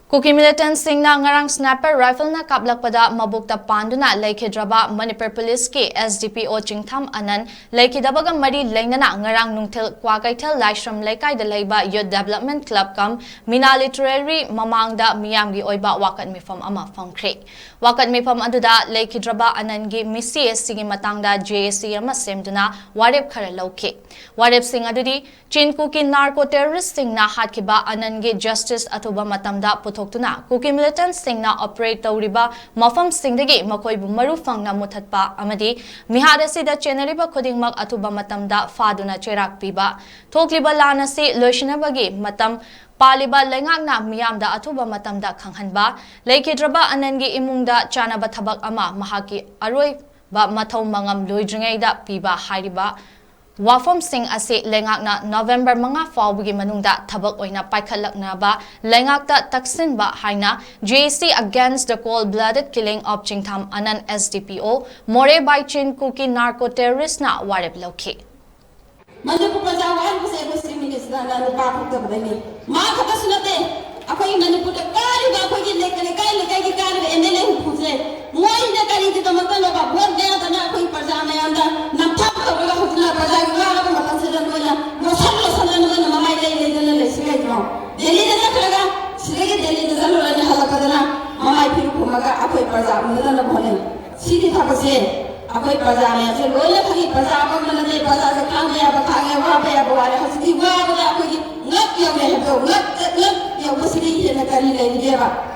Kuki militant singna ngarang sniper rifle na kaplakpada mabukta panduna laikhidraba Manipur Police ki SDPO Chingtham Anan laikhidabaga mari lainana ngarang nungthil 𝐂𝐎𝐍𝐃𝐄𝐍𝐈𝐎 𝐊𝐈𝐋𝐋𝐈𝐍𝐿 leiba youth development club kam mina literary mamangda miyamgi oiba wakat mifam ama famkhre wakat mifam aduda laikhidraba Anan gi misi sigi matangda JAC ama semduna warep khara lauke warep sing adudi chinku ki narco terrorist singna hatkiba Anan gi justice athuba matamda Kuki militant singna operate tawriba mafam singdagi makoibu maru fangna muthatpa amadi mihadasida cheneriba khudingmak atuba matamda faduna cherak piba thokliba lana si loishinabagi matam paliba lengakna miyamda atuba matamda khanghanba laikhidraba Anangi imungda chanaba thabak ama mahaki aroi ba mathau mangam loidringaida piba hairiba Wafam Singh ase lengakna November mga fawbugi manungda thabak oina paikhalakna ba lengakta taksin ba haina JAC against the cold-blooded killing of Chingtham Anan SDPO more by Chin Kuki narco terrorist na warep lauke. Manipur prajawan ko sa Western Minister na napapag ka ba ni? Mga kapasunate, ako yung Manipur kari ba ako yung lekay kari MLA hupuse. Ngayon na kari dito magkano ba buwan kaya na ako yung prajana yanda napap ka ba ako na prajana wala ko mapansalan mo na masalan mo na mamay na lesigay mo. Delhi na talaga sige Delhi na zalo na halaka na mamay piru ko maga ako yung prajana na bole. Sidi tapase ako yung prajana ya so lola kagi prajana mo na de prajana kanya ba kanya wa ba ya wala hasidi wa ba ako yung ngap yung hebo ngap yung masigi na kari na